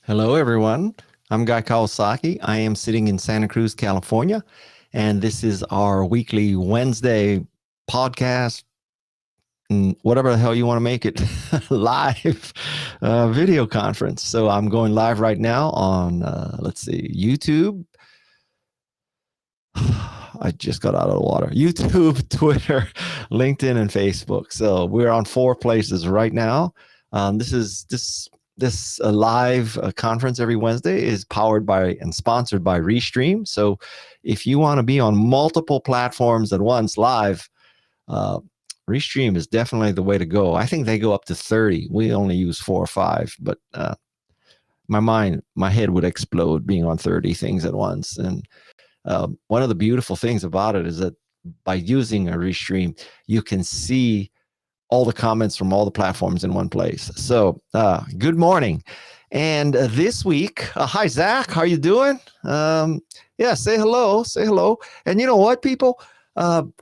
Hello, everyone. I'm Guy Kawasaki. I am sitting in Santa Cruz, California, and this is our weekly Wednesday podcast, whatever the hell you want to make it, live video conference. So I'm going live right now on, YouTube. I just got out of the water. YouTube, Twitter, LinkedIn, and Facebook. So we're on 4 places right now. This live conference every Wednesday is powered by and sponsored by Restream. So if you want to be on multiple platforms at once live, Restream is definitely the way to go. I think they go up to 30. We only use 4 or 5, but my head would explode being on 30 things at once. And one of the beautiful things about it is that by using a Restream, you can see all the comments from all the platforms in one place. So good morning. And this week, hi, Zach, how you doing? Say hello. And you know what, people?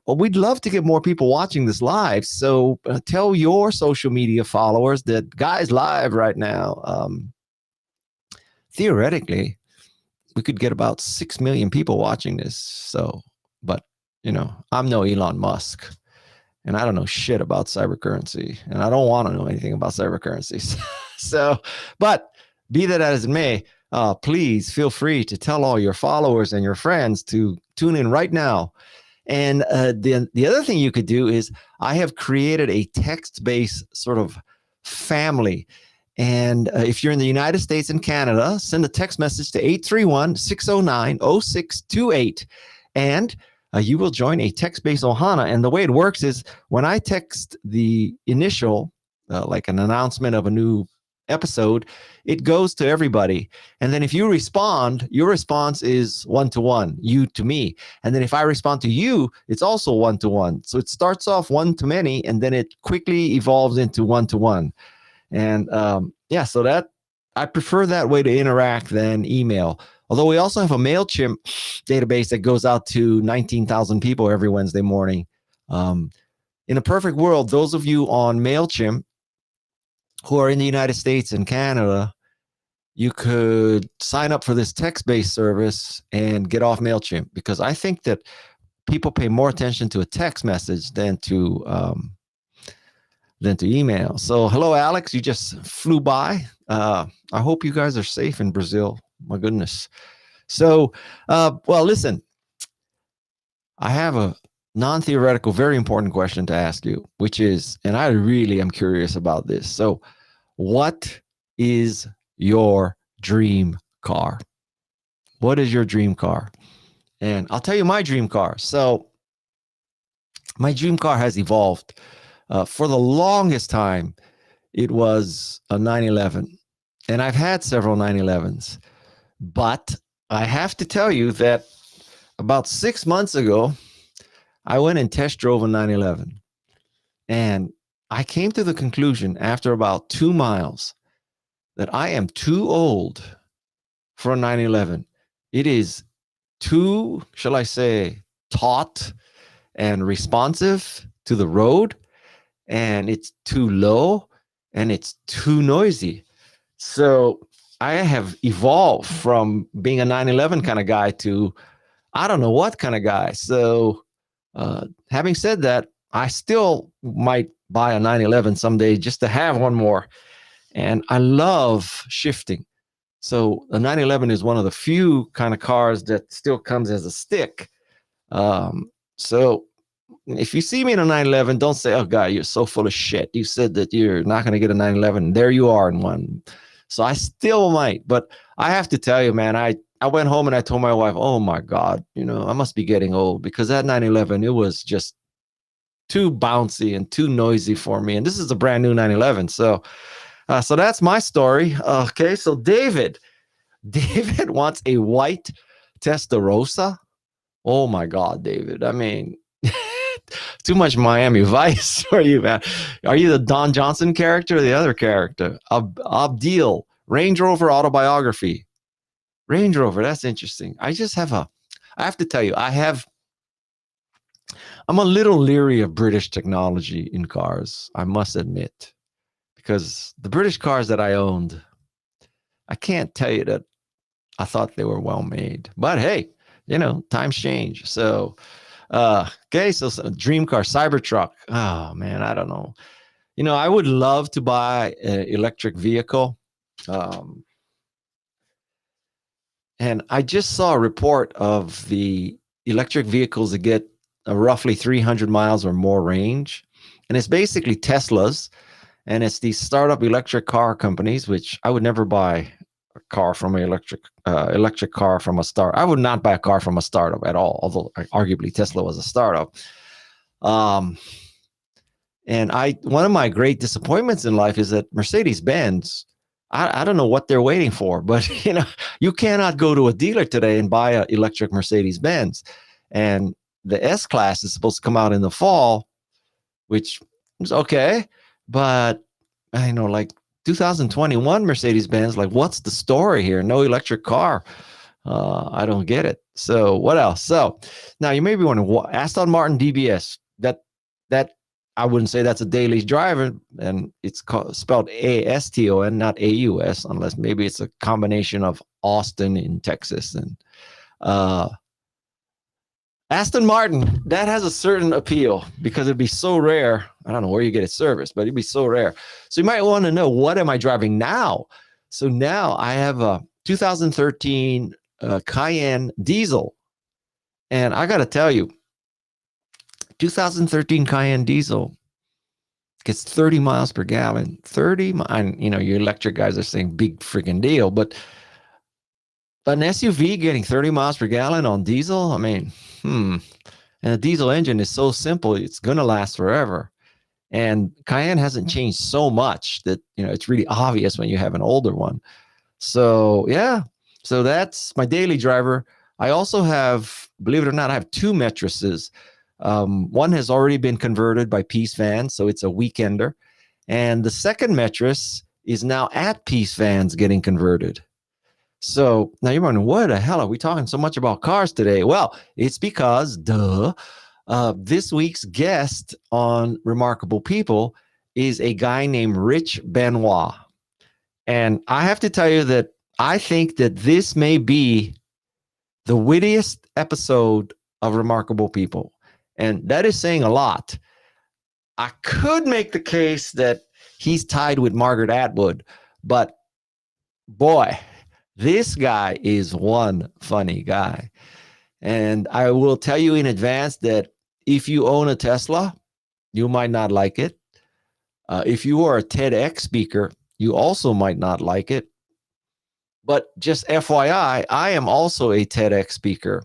We'd love to get more people watching this live. So tell your social media followers that Guy's live right now. Theoretically, we could get about 6 million people watching this. So, but, I'm no Elon Musk. And I don't know shit about cybercurrency, and I don't want to know anything about cybercurrencies. So, but be that as it may, please feel free to tell all your followers and your friends to tune in right now. And the other thing you could do is I have created a text-based sort of family. And if you're in the United States and Canada, send a text message to 831-609-0628. And you will join a text-based Ohana. And the way it works is when I text the initial, like an announcement of a new episode, it goes to everybody. And then if you respond, your response is one-to-one, you to me. And then if I respond to you, it's also one-to-one. So it starts off one-to-many, and then it quickly evolves into one-to-one. And so that I prefer that way to interact than email. Although we also have a MailChimp database that goes out to 19,000 people every Wednesday morning. In a perfect world, those of you on MailChimp who are in the United States and Canada, you could sign up for this text-based service and get off MailChimp, because I think that people pay more attention to a text message than to email. So hello, Alex. You just flew by. I hope you guys are safe in Brazil. My goodness. So, listen, I have a non-theoretical, very important question to ask you, which is, and I really am curious about this. So what is your dream car? What is your dream car? And I'll tell you my dream car. So my dream car has evolved. For the longest time, it was a 911. And I've had several 911s. But I have to tell you that about 6 months ago, I went and test drove a 911. And I came to the conclusion after about 2 miles that I am too old for a 911. It is too, shall I say, taut and responsive to the road. And it's too low and it's too noisy. So I have evolved from being a 911 kind of guy to I don't know what kind of guy. So having said that, I still might buy a 911 someday just to have one more. And I love shifting. So the 911 is one of the few kind of cars that still comes as a stick. So if you see me in a 911, don't say, oh, God, you're so full of shit. You said that you're not going to get a 911. There you are in one. So I still might. But I have to tell you, man, I went home and I told my wife, oh, my God, I must be getting old, because that 911, it was just too bouncy and too noisy for me. And this is a brand new 911. So that's my story. Okay, so David wants a white Testarossa. Oh, my God, David. I mean, too much Miami Vice for you, man. Are you the Don Johnson character or the other character? Adeel, Range Rover Autobiography. Range Rover, that's interesting. I have to tell you, I'm a little leery of British technology in cars, I must admit, because the British cars that I owned, I can't tell you that I thought they were well made. But hey, times change. So, okay, so dream car, Cybertruck. Oh man, I don't know. I would love to buy an electric vehicle. And I just saw a report of the electric vehicles that get roughly 300 miles or more range. And it's basically Teslas. And it's these startup electric car companies, which I would never buy a car from an electric car from a startup. I would not buy a car from a startup at all, although arguably Tesla was a startup. And one of my great disappointments in life is that Mercedes-Benz, I don't know what they're waiting for, but you cannot go to a dealer today and buy an electric Mercedes-Benz. And the S-Class is supposed to come out in the fall, which is okay. But like 2021 Mercedes-Benz, like what's the story here? No electric car. I don't get it. So what else? So now you may be wondering, Aston Martin DBS, that I wouldn't say that's a daily driver, and it's spelled ASTON, not AUS, unless maybe it's a combination of Austin in Texas. And Aston Martin, that has a certain appeal because it'd be so rare. I don't know where you get it serviced, but it'd be so rare. So you might want to know, what am I driving now? So now I have a 2013 Cayenne diesel. And I got to tell you, 2013 Cayenne diesel gets 30 miles per gallon. 30, and you electric guys are saying big freaking deal, but an SUV getting 30 miles per gallon on diesel, I mean, and a diesel engine is so simple, it's going to last forever. And Cayenne hasn't changed so much that, it's really obvious when you have an older one. So, yeah. So that's my daily driver. I also have, believe it or not, I have two Metruses. One has already been converted by Peace Vans, so it's a weekender. And the second Metrus is now at Peace Vans getting converted. So now you're wondering, what the hell are we talking so much about cars today? Well, it's because, this week's guest on Remarkable People is a guy named Rich Benoit. And I have to tell you that I think that this may be the wittiest episode of Remarkable People. And that is saying a lot. I could make the case that he's tied with Margaret Atwood, but boy, this guy is one funny guy. And I will tell you in advance that if you own a Tesla, you might not like it. If you are a TEDx speaker, you also might not like it. But just FYI, I am also a TEDx speaker.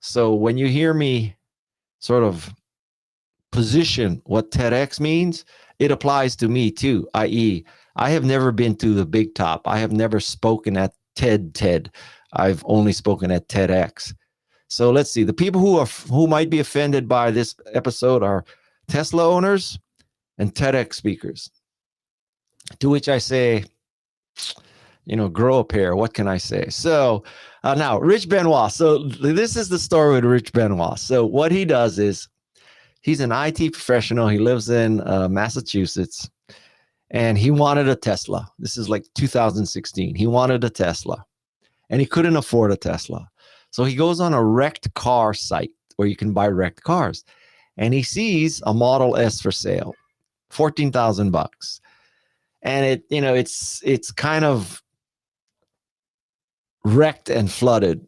So when you hear me sort of position what TEDx means, it applies to me too, i.e., I have never been to the big top. I have never spoken at TED. I've only spoken at TEDx. So let's see. The people who might be offended by this episode are Tesla owners and TEDx speakers. To which I say, grow a pair. What can I say? So now, Rich Benoit. So this is the story with Rich Benoit. So what he does is he's an IT professional. He lives in Massachusetts, and he wanted a Tesla. This is like 2016. He wanted a Tesla, and he couldn't afford a Tesla. So he goes on a wrecked car site where you can buy wrecked cars, and he sees a Model S for sale, $14,000. And it's kind of wrecked and flooded,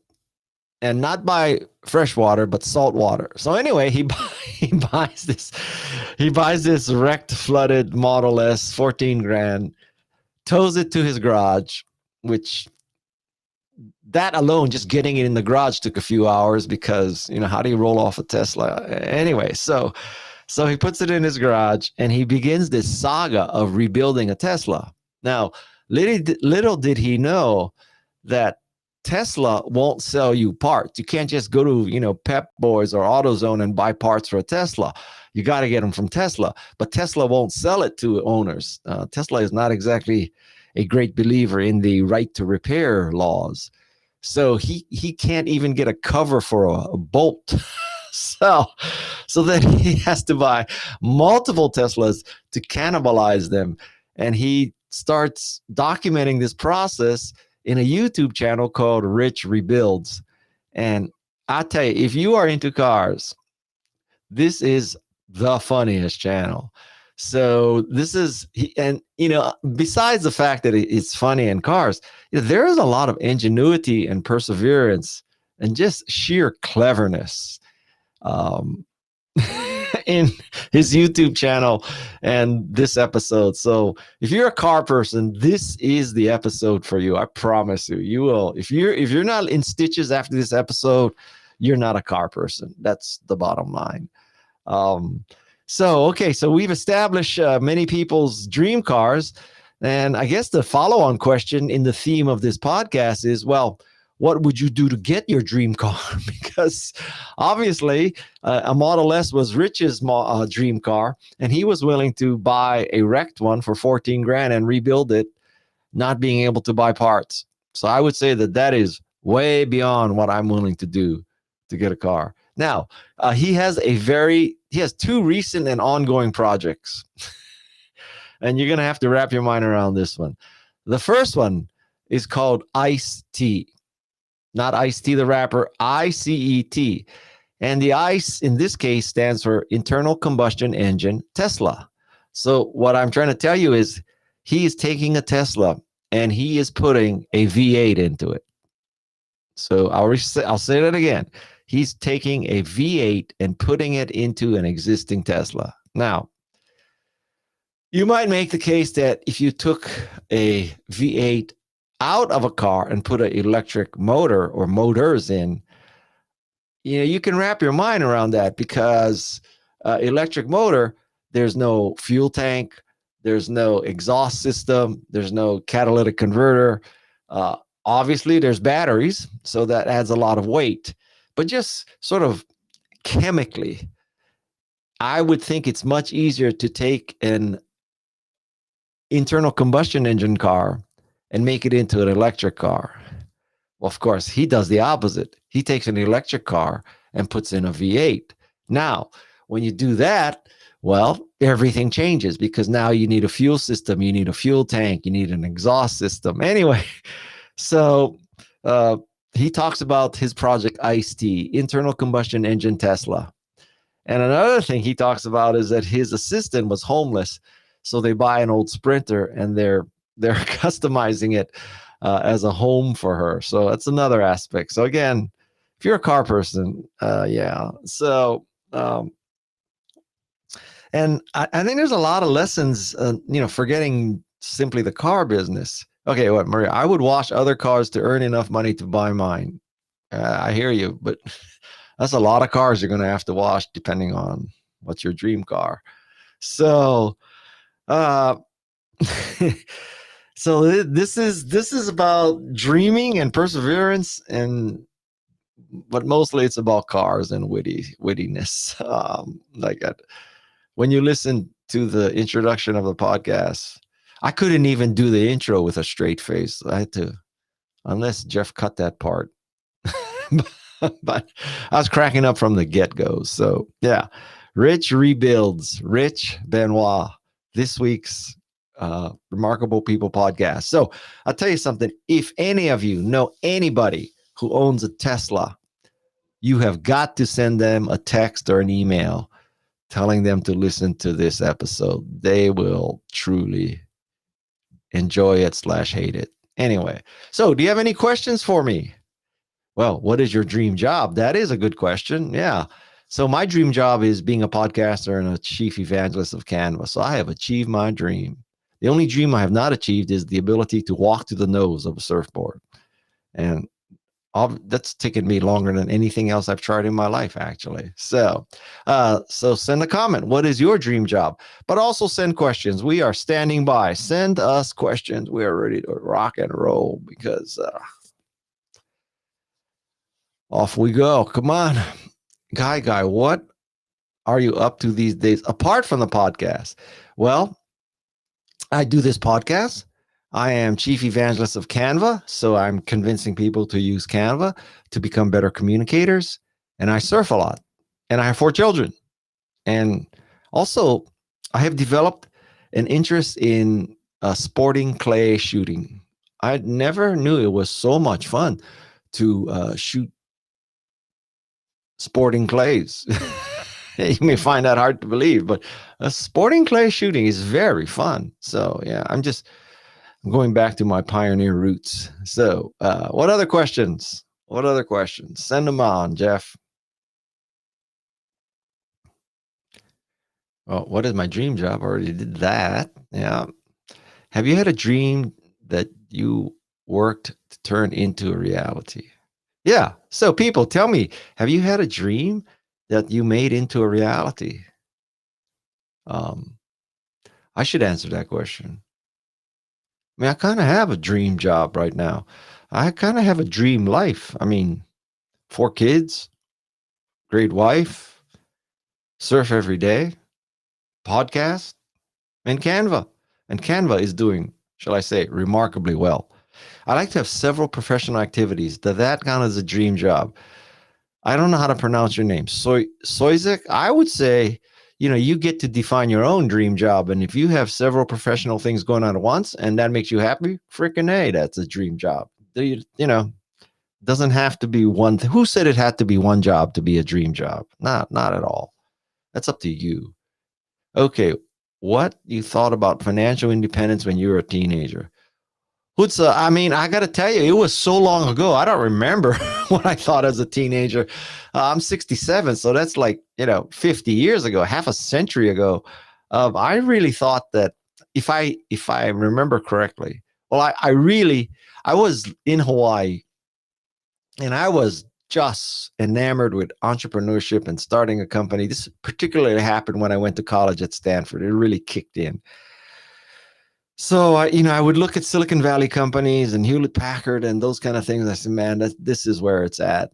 and not by fresh water, but salt water. So anyway, he buys this wrecked, flooded Model S, 14 grand, tows it to his garage, which that alone, just getting it in the garage took a few hours because, how do you roll off a Tesla? Anyway, so he puts it in his garage and he begins this saga of rebuilding a Tesla. Now, little did he know that Tesla won't sell you parts. You can't just go to, Pep Boys or AutoZone and buy parts for a Tesla. You got to get them from Tesla, but Tesla won't sell it to owners. Tesla is not exactly a great believer in the right to repair laws. So he can't even get a cover for a bolt. So then he has to buy multiple Teslas to cannibalize them. And he starts documenting this process. in a YouTube channel called Rich Rebuilds. And I tell you, if you are into cars, this is the funniest channel. So this is, and besides the fact that it's funny in cars, there is a lot of ingenuity and perseverance and just sheer cleverness in his YouTube channel and this episode. So if you're a car person, this is the episode for you. I promise you. You will. If you're not in stitches after this episode, you're not a car person. That's the bottom line. So we've established many people's dream cars, and I guess the follow-on question in the theme of this podcast is, well, what would you do to get your dream car? Because obviously a Model S was Rich's dream car, and he was willing to buy a wrecked one for 14 grand and rebuild it, not being able to buy parts. So I would say that is way beyond what I'm willing to do to get a car. Now, he has two recent and ongoing projects, and you're going to have to wrap your mind around this one. The first one is called ICE-T. Not Ice-T the rapper, ICET. And the ICE in this case stands for internal combustion engine Tesla. So what I'm trying to tell you is he is taking a Tesla and he is putting a V8 into it. So I'll say that again. He's taking a V8 and putting it into an existing Tesla. Now, you might make the case that if you took a V8 out of a car and put an electric motor or motors in, you can wrap your mind around that, because electric motor, there's no fuel tank, there's no exhaust system, there's no catalytic converter. Obviously, there's batteries, so that adds a lot of weight. But just sort of chemically, I would think it's much easier to take an internal combustion engine car and make it into an electric car. Well, of course, he does the opposite. He takes an electric car and puts in a V8. Now, when you do that, well, everything changes, because now you need a fuel system, you need a fuel tank, you need an exhaust system. Anyway, so he talks about his project ICE-T, internal combustion engine Tesla. And another thing he talks about is that his assistant was homeless, so they buy an old Sprinter and they're customizing it as a home for her. So that's another aspect. So again, if you're a car person, yeah. So, and I think there's a lot of lessons, forgetting simply the car business. Okay, what, Maria? I would wash other cars to earn enough money to buy mine. I hear you, but that's a lot of cars you're going to have to wash, depending on what's your dream car. So, so this is about dreaming and perseverance, but mostly it's about cars and wittiness. Like that. When you listen to the introduction of the podcast, I couldn't even do the intro with a straight face. I had to, unless Jeff cut that part. But I was cracking up from the get-go. So yeah, Rich Rebuilds, Rich Benoit, this week's Remarkable People podcast. So I'll tell you something. If any of you know anybody who owns a Tesla, you have got to send them a text or an email telling them to listen to this episode. They will truly enjoy it / hate it. Anyway, so do you have any questions for me? Well, what is your dream job? That is a good question. Yeah. So my dream job is being a podcaster and a chief evangelist of Canva. So I have achieved my dream. The only dream I have not achieved is the ability to walk to the nose of a surfboard. And that's taken me longer than anything else I've tried in my life, actually. So send a comment. What is your dream job? But also send questions. We are standing by. Send us questions. We are ready to rock and roll, because off we go. Come on. Guy, what are you up to these days apart from the podcast? Well, I do this podcast. I am chief evangelist of Canva, so I'm convincing people to use Canva to become better communicators. And I surf a lot. And I have 4 children. And also, I have developed an interest in sporting clay shooting. I never knew it was so much fun to shoot sporting clays. You may find that hard to believe, but sporting clay shooting is very fun. So yeah, I'm going back to my pioneer roots. So what other questions? What other questions? Send them on, Jeff. Oh, what is my dream job? I already did that. Yeah. Have you had a dream that you worked to turn into a reality? Yeah. So people, tell me, have you had a dream that you made into a reality? I should answer that question. I mean, I kind of have a dream job right now. I kind of have a dream life. I mean, 4 kids, great wife, surf every day, podcast, and Canva. And Canva is doing, shall I say, remarkably well. I like to have several professional activities. That count as a dream job. I don't know how to pronounce your name. Soizek, I would say, you get to define your own dream job. And if you have several professional things going on at once and that makes you happy, freaking A, that's a dream job. Doesn't have to be one. Who said it had to be one job to be a dream job? Not at all. That's up to you. Okay. What you thought about financial independence when you were a teenager? Hutsa, I mean, I got to tell you, it was so long ago. I don't remember what I thought as a teenager. I'm 67, so that's like, 50 years ago, half a century ago. I really thought that if I remember correctly, well, I was in Hawaii and I was just enamored with entrepreneurship and starting a company. This particularly happened when I went to college at Stanford. It really kicked in. So I would look at Silicon Valley companies and Hewlett Packard and those kind of things. I said, man, this is where it's at.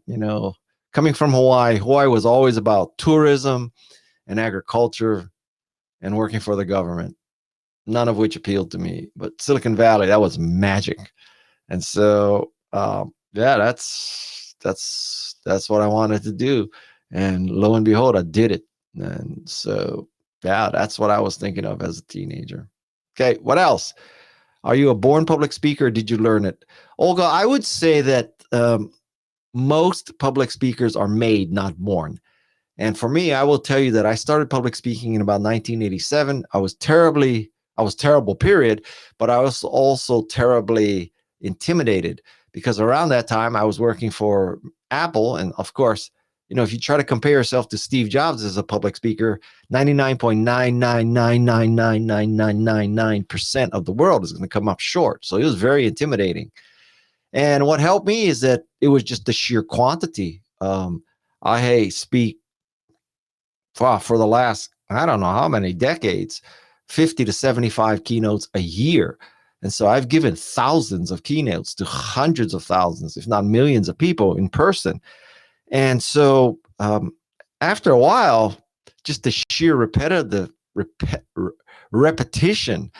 Coming from Hawaii was always about tourism and agriculture and working for the government, none of which appealed to me. But Silicon Valley, that was magic. And so, yeah, that's what I wanted to do. And lo and behold, I did it. And so, yeah, that's what I was thinking of as a teenager. Okay, what else? Are you a born public speaker or did you learn it? Olga, I would say that most public speakers are made, not born. And for me, I will tell you that I started public speaking in about 1987. I was terrible, period, but I was also terribly intimidated because around that time I was working for Apple. And of course, if you try to compare yourself to Steve Jobs as a public speaker, 99.9999999% of the world is going to come up short. So it was very intimidating. And what helped me is that it was just the sheer quantity. I speak for the last, I don't know how many decades, 50 to 75 keynotes a year. And so I've given thousands of keynotes to hundreds of thousands, if not millions of people in person. And so after a while, just the sheer repetition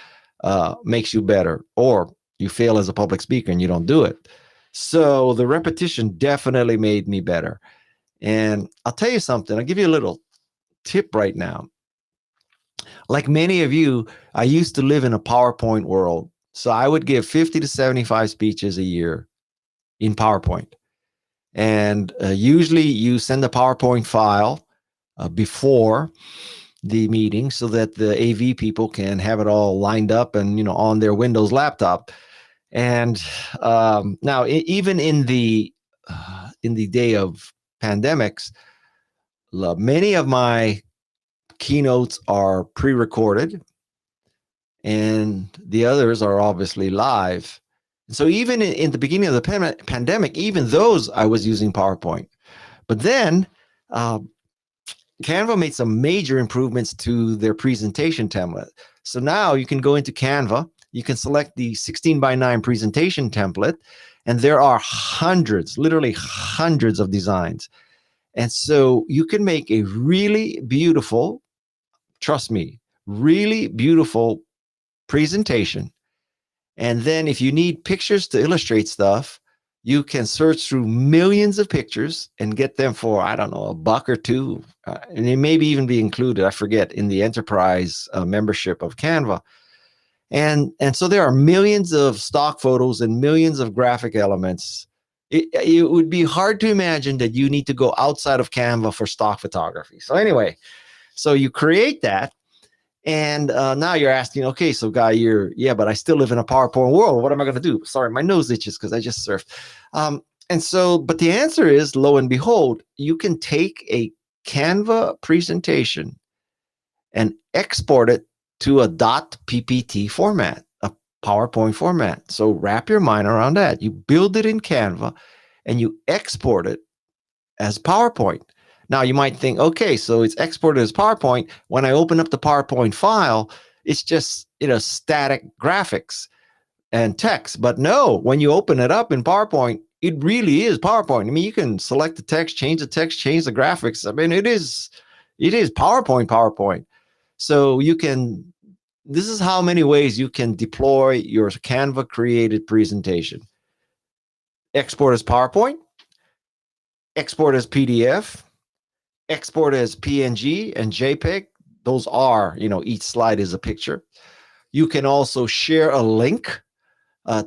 makes you better, or you fail as a public speaker and you don't do it. So the repetition definitely made me better. And I'll tell you something. I'll give you a little tip right now. Like many of you, I used to live in a PowerPoint world. So I would give 50 to 75 speeches a year in PowerPoint. And usually you send a PowerPoint file before the meeting so that the AV people can have it all lined up and, on their Windows laptop. And now even in the day of pandemics, many of my keynotes are pre-recorded and the others are obviously live. So even in the beginning of the pandemic, even those I was using PowerPoint. But then Canva made some major improvements to their presentation template. So now you can go into Canva, you can select the 16:9 presentation template, and there are literally hundreds of designs. And so you can make a really beautiful, trust me, really beautiful presentation. And then if you need pictures to illustrate stuff, you can search through millions of pictures and get them for, I don't know, $1 or $2. And it maybe even be included, I forget, in the enterprise membership of Canva. And so there are millions of stock photos and millions of graphic elements. It would be hard to imagine that you need to go outside of Canva for stock photography. So anyway, so you create that. And now you're asking, okay, so Guy, but I still live in a PowerPoint world. What am I going to do? Sorry, my nose itches because I just surfed. And so, but the answer is, lo and behold, you can take a Canva presentation and export it to a .ppt format, a PowerPoint format. So wrap your mind around that. You build it in Canva and you export it as PowerPoint. Now you might think, okay, so it's exported as PowerPoint. When I open up the PowerPoint file, it's just, static graphics and text. But no, when you open it up in PowerPoint, it really is PowerPoint. I mean, you can select the text, change the graphics. I mean, it is PowerPoint. So this is how many ways you can deploy your Canva created presentation. Export as PowerPoint, export as PDF, export as PNG and JPEG. Those are, each slide is a picture. You can also share a link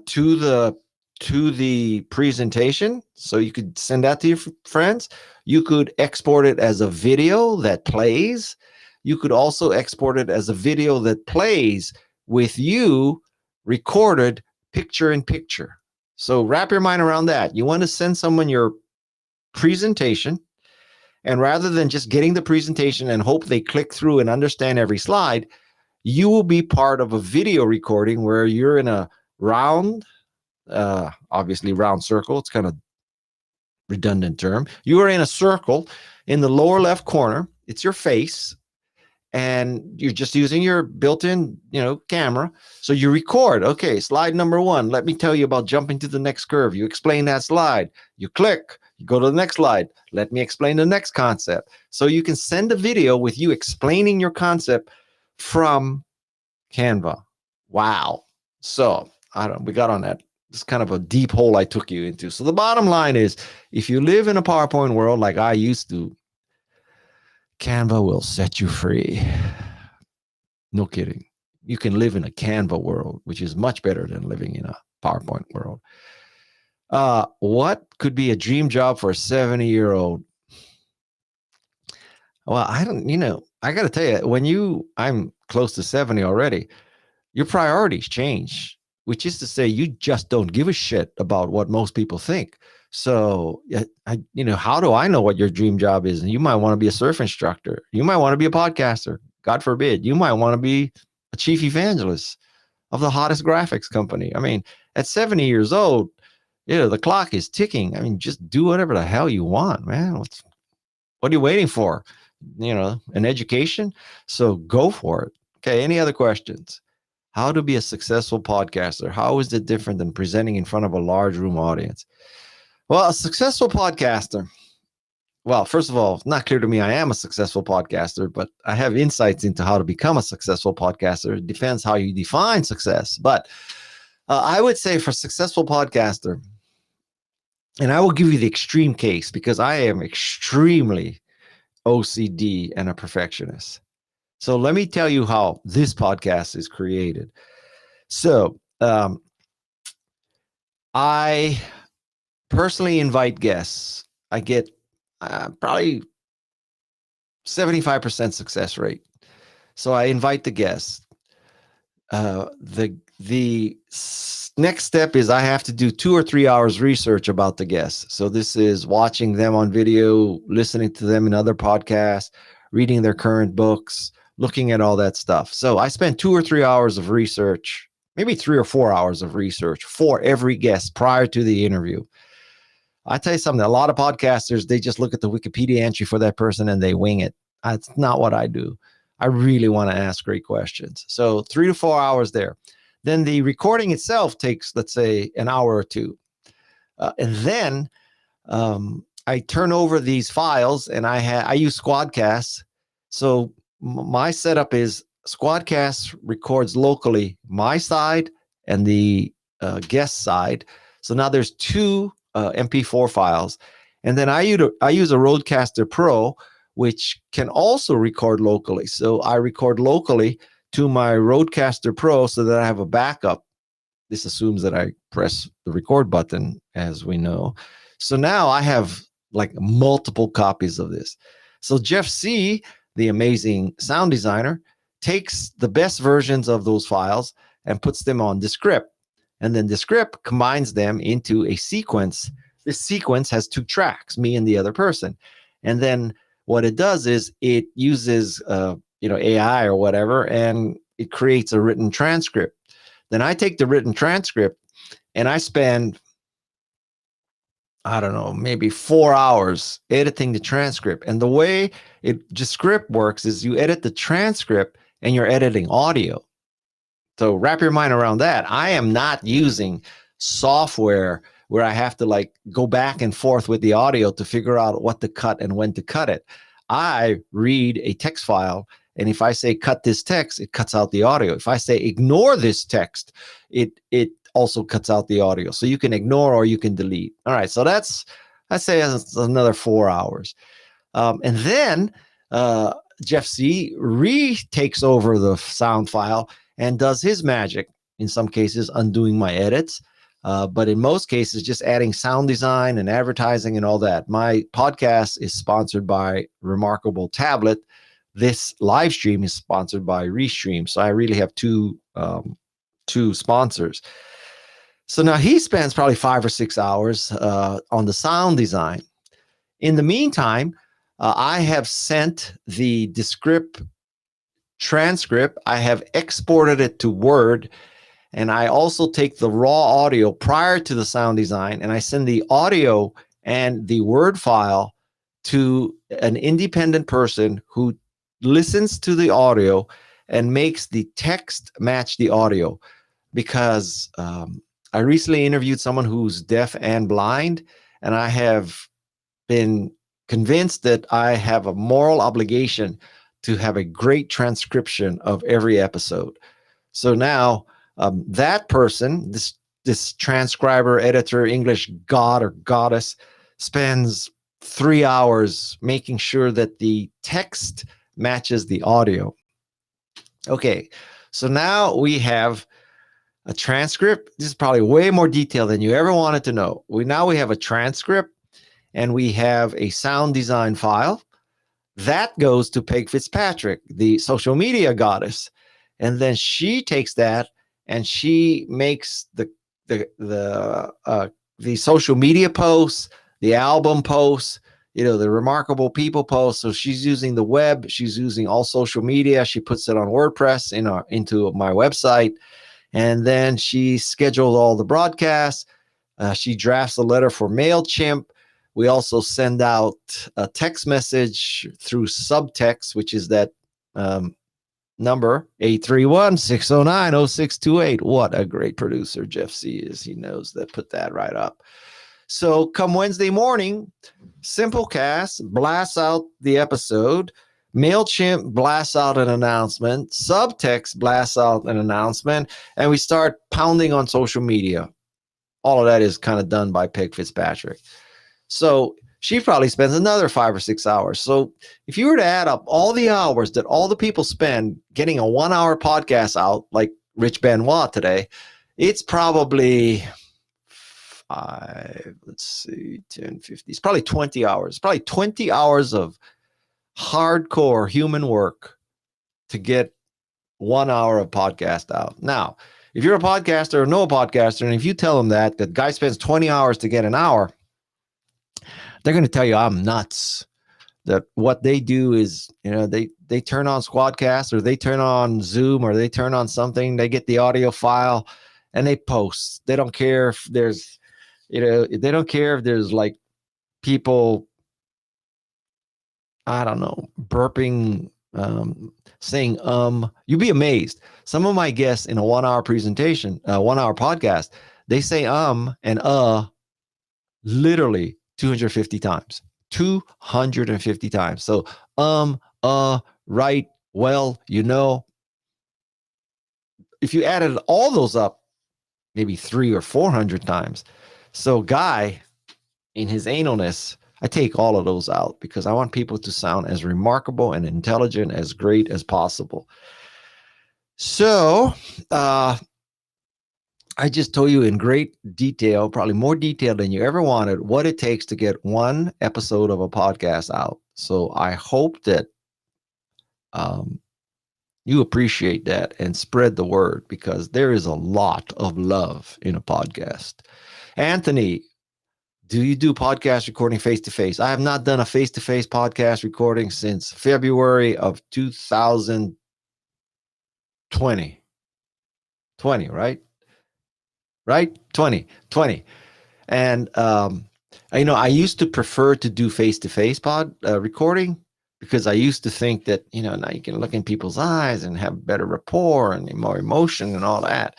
to the presentation. So you could send that to your friends. You could export it as a video that plays. You could also export it as a video that plays with you recorded picture in picture. So wrap your mind around that. You want to send someone your presentation, and rather than just getting the presentation and hope they click through and understand every slide, you will be part of a video recording where you're in a round, obviously round circle. It's kind of redundant term. You are in a circle in the lower left corner. It's your face, and you're just using your built-in, camera. So you record, okay, slide number 1. Let me tell you about jumping to the next curve. You explain that slide. You click. You go to the next slide. Let me explain the next concept. So you can send a video with you explaining your concept from Canva. Wow. So we got on that. It's kind of a deep hole I took you into. So the bottom line is, if you live in a PowerPoint world like I used to, Canva will set you free. No kidding. You can live in a Canva world, which is much better than living in a PowerPoint world. What could be a dream job for a 70-year-old? Well, I got to tell you, I'm close to 70 already, your priorities change, which is to say you just don't give a shit about what most people think. So, how do I know what your dream job is? And you might want to be a surf instructor. You might want to be a podcaster. God forbid. You might want to be a chief evangelist of the hottest graphics company. I mean, at 70 years old, the clock is ticking. I mean, just do whatever the hell you want, man. What are you waiting for? An education? So go for it. Okay. Any other questions? How to be a successful podcaster? How is it different than presenting in front of a large room audience? Well, a successful podcaster. Well, first of all, it's not clear to me I am a successful podcaster, but I have insights into how to become a successful podcaster. It depends how you define success. But I would say for successful podcaster, and I will give you the extreme case because I am extremely OCD and a perfectionist. So let me tell you how this podcast is created. So I personally invite guests. I get probably 75% success rate. So I invite the guests. The next step is I have to do 2 or 3 hours research about the guests. So this is watching them on video, listening to them in other podcasts, reading their current books, looking at all that stuff. So I spend 2 or 3 hours of research, maybe 3 or 4 hours of research for every guest prior to the interview. I tell you something, a lot of podcasters, they just look at the Wikipedia entry for that person and they wing it. That's not what I do. I really want to ask great questions. So 3 to 4 hours there. Then the recording itself takes, let's say, an hour or 2. And then I turn over these files and I use Squadcast. So my setup is Squadcast records locally my side and the guest side. So now there's 2 MP4 files. And then I use a Rodecaster Pro, which can also record locally. So I record locally to my Rodecaster Pro so that I have a backup. This assumes that I press the record button, as we know. So now I have like multiple copies of this. So Jeff C., the amazing sound designer, takes the best versions of those files and puts them on Descript. And then Descript combines them into a sequence. This sequence has 2 tracks, me and the other person. And then what it does is it uses AI or whatever, and it creates a written transcript. Then I take the written transcript and I spend, I don't know, maybe 4 hours editing the transcript. And the way Descript works is you edit the transcript and you're editing audio. So wrap your mind around that. I am not using software where I have to like go back and forth with the audio to figure out what to cut and when to cut it. I read a text file, and if I say cut this text, it cuts out the audio. If I say ignore this text, it also cuts out the audio. So you can ignore or you can delete. All right, so I say that's another 4 hours. And then Jeff C. takes over the sound file and does his magic, in some cases undoing my edits, but in most cases just adding sound design and advertising and all that. My podcast is sponsored by Remarkable Tablet. This live stream is sponsored by Restream. So I really have two sponsors. So now he spends probably 5 or 6 hours on the sound design. In the meantime, I have sent the Descript transcript. I have exported it to Word, and I also take the raw audio prior to the sound design, and I send the audio and the Word file to an independent person who listens to the audio and makes the text match the audio. Because I recently interviewed someone who's deaf and blind, and I have been convinced that I have a moral obligation to have a great transcription of every episode. So now that person, this transcriber, editor, English god or goddess, spends 3 hours making sure that the text matches the audio. Okay, so now we have a transcript. This is probably way more detailed than you ever wanted to know. We have a transcript, and we have a sound design file. That goes to Peg Fitzpatrick, the social media goddess. And then she takes that and she makes the social media posts, the album posts, the Remarkable People posts. So she's using the web, she's using all social media. She puts it on WordPress into my website. And then she scheduled all the broadcasts. She drafts a letter for MailChimp. We also send out a text message through subtext, which is that number 831-609-0628. What a great producer Jeff C. is. He knows that. Put that right up. So come Wednesday morning, Simplecast blasts out the episode. MailChimp blasts out an announcement. Subtext blasts out an announcement. And we start pounding on social media. All of that is kind of done by Peg Fitzpatrick. So she probably spends another 5 or 6 hours. So if you were to add up all the hours that all the people spend getting a 1 hour podcast out, like Rich Benoit today, it's probably 10, 50. It's probably 20 hours. Probably 20 hours of hardcore human work to get 1 hour of podcast out. Now, if you're a podcaster or know a podcaster, and if you tell them that guy spends 20 hours to get an hour, they're going to tell you I'm nuts. That what they do is, they turn on Squadcast, or they turn on Zoom, or they turn on something. They get the audio file and they post. They don't care if there's, they don't care if there's like people, I don't know, burping, saying, you'd be amazed. Some of my guests in a 1 hour presentation, 1 hour podcast, they say, and literally 250 times. 250 times. So, right, well, if you added all those up, maybe 300 or 400 times. So Guy, in his analness, I take all of those out because I want people to sound as remarkable and intelligent, as great as possible. So I just told you in great detail, probably more detail than you ever wanted, what it takes to get one episode of a podcast out. So I hope that you appreciate that and spread the word, because there is a lot of love in a podcast. Anthony, do you do podcast recording face to face? I have not done a face to face podcast recording since February of 2020. 20, right? Right? 2020. And, I used to prefer to do face to face pod recording, because I used to think that, now you can look in people's eyes and have better rapport and more emotion and all that,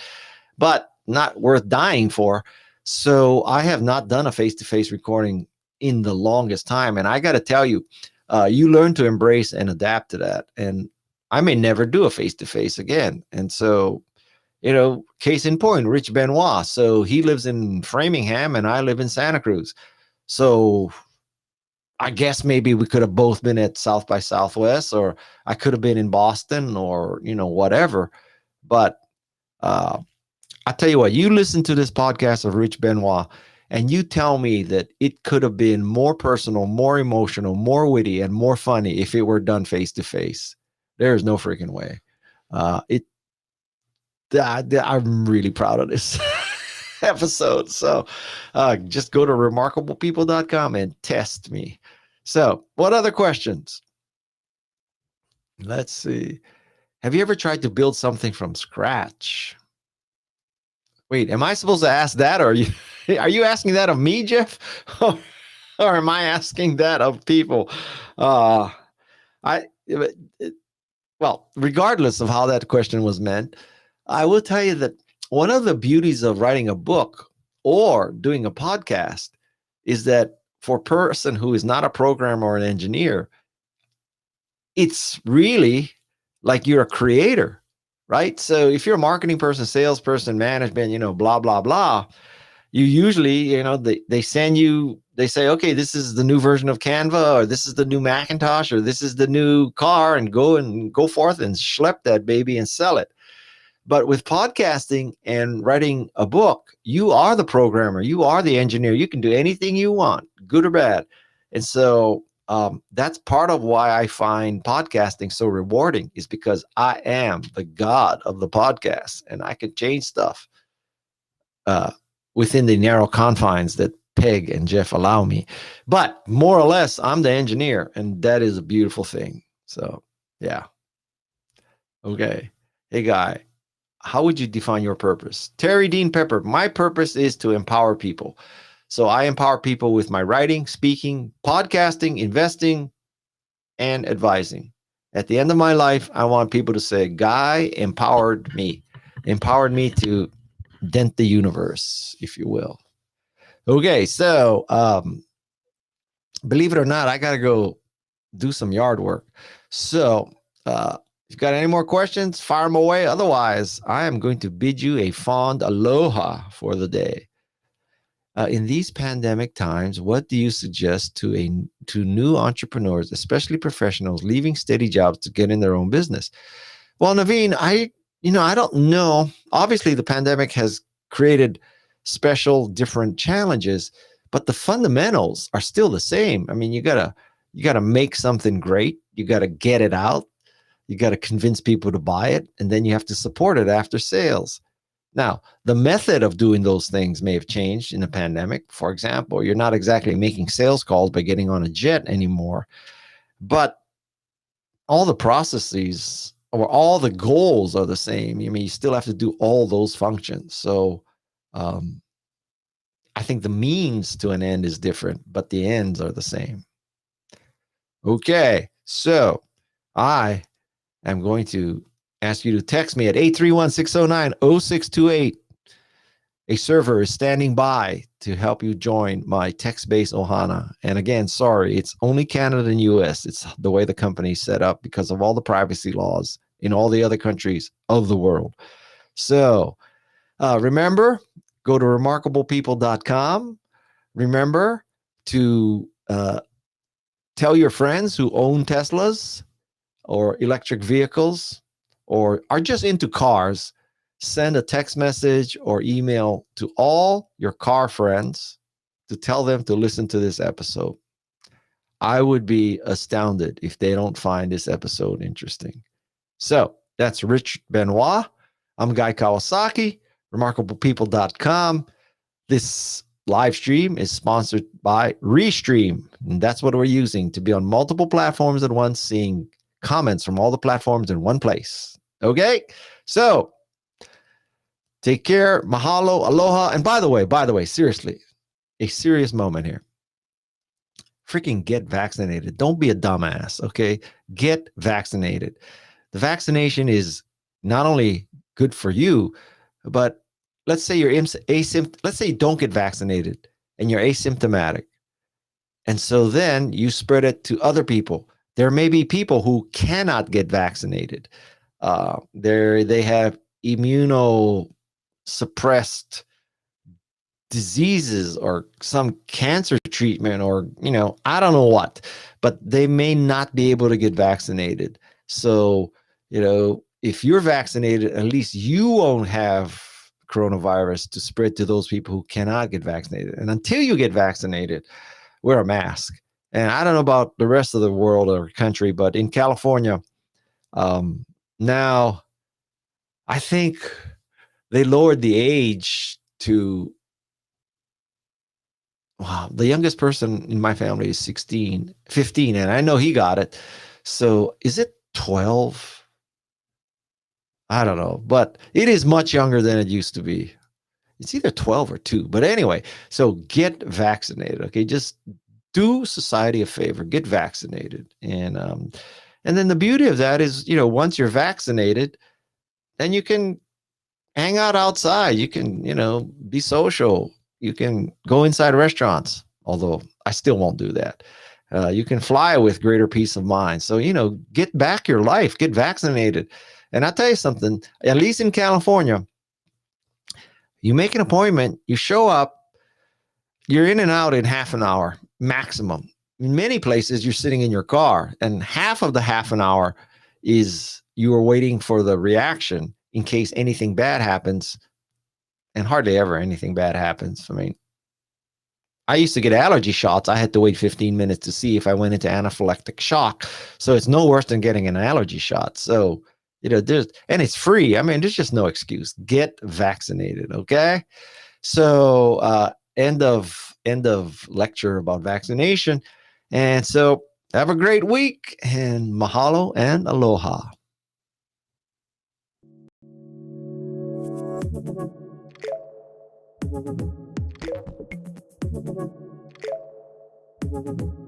but not worth dying for. So I have not done a face-to-face recording in the longest time. And I got to tell you, you learn to embrace and adapt to that. And I may never do a face-to-face again. And so, case in point, Rich Benoit. So he lives in Framingham and I live in Santa Cruz. So I guess maybe we could have both been at South by Southwest, or I could have been in Boston, or, whatever. But I tell you what, you listen to this podcast of Rich Benoit and you tell me that it could have been more personal, more emotional, more witty, and more funny if it were done face to face. There's no freaking way. I'm really proud of this episode. So just go to remarkablepeople.com and test me. So what other questions? Let's see. Have you ever tried to build something from scratch? Wait, am I supposed to ask that, or are you asking that of me, Jeff? Or am I asking that of people? Well, regardless of how that question was meant, I will tell you that one of the beauties of writing a book or doing a podcast is that for a person who is not a programmer or an engineer, it's really like you're a creator, right? So if you're a marketing person, salesperson, management, blah, blah, blah, you usually, they send you, they say, okay, this is the new version of Canva, or this is the new Macintosh, or this is the new car, and go forth and schlep that baby and sell it. But with podcasting and writing a book, you are the programmer, you are the engineer. You can do anything you want, good or bad. And so that's part of why I find podcasting so rewarding, is because I am the god of the podcast, and I can change stuff within the narrow confines that Peg and Jeff allow me. But more or less, I'm the engineer, and that is a beautiful thing. So, yeah. Okay. Hey, Guy. How would you define your purpose? Terry Dean Pepper, my purpose is to empower people. So I empower people with my writing, speaking, podcasting, investing, and advising. At the end of my life, I want people to say, Guy empowered me to dent the universe, if you will. Okay, so believe it or not, I got to go do some yard work. So if you've got any more questions, fire them away. Otherwise, I am going to bid you a fond aloha for the day. In these pandemic times, what do you suggest to new entrepreneurs, especially professionals, leaving steady jobs to get in their own business? Well, Naveen, I don't know. Obviously, the pandemic has created special, different challenges, but the fundamentals are still the same. I mean, you gotta make something great. You gotta get it out. You gotta convince people to buy it, and then you have to support it after sales. Now, the method of doing those things may have changed in the pandemic. For example, you're not exactly making sales calls by getting on a jet anymore, but all the processes or all the goals are the same. I mean, you still have to do all those functions. So I think the means to an end is different, but the ends are the same. Okay, so I am going to ask you to text me at 831-609-0628. A server is standing by to help you join my text-based Ohana. And again, sorry, it's only Canada and US. It's the way the company's set up because of all the privacy laws in all the other countries of the world. So remember, go to remarkablepeople.com. Remember to tell your friends who own Teslas or electric vehicles or are just into cars, send a text message or email to all your car friends to tell them to listen to this episode. I would be astounded if they don't find this episode interesting. So that's Rich Benoit. I'm Guy Kawasaki, remarkablepeople.com. This live stream is sponsored by Restream. And that's what we're using to be on multiple platforms at once, seeing comments from all the platforms in one place. Okay? So take care. Mahalo, aloha. And by the way, seriously, a serious moment here. Freaking get vaccinated. Don't be a dumbass, okay? Get vaccinated. The vaccination is not only good for you, but let's say you're let's say you don't get vaccinated and you're asymptomatic. And so then you spread it to other people. There may be people who cannot get vaccinated. They have immunosuppressed diseases or some cancer treatment, or I don't know what, but they may not be able to get vaccinated. So if you're vaccinated, at least you won't have coronavirus to spread to those people who cannot get vaccinated. And until you get vaccinated, wear a mask. And I don't know about the rest of the world or country, but in California, now I think they lowered the age to, wow, the youngest person in my family is 15, and I know he got it. So is it 12? I don't know, but it is much younger than it used to be. It's either 12 or 2. But anyway, so get vaccinated, okay? Just do society a favor, get vaccinated. And then the beauty of that is, once you're vaccinated, then you can hang out outside. You can, be social. You can go inside restaurants, although I still won't do that. You can fly with greater peace of mind. So, get back your life, get vaccinated. And I'll tell you something, at least in California, you make an appointment, you show up, you're in and out in half an hour maximum. In many places, you're sitting in your car, and half of the half an hour is you are waiting for the reaction in case anything bad happens. And hardly ever anything bad happens. I mean, I used to get allergy shots. I had to wait 15 minutes to see if I went into anaphylactic shock. So it's no worse than getting an allergy shot. So, and it's free. I mean, there's just no excuse. Get vaccinated. Okay. So, end of lecture about vaccination. And so have a great week, and mahalo and aloha. Thank you.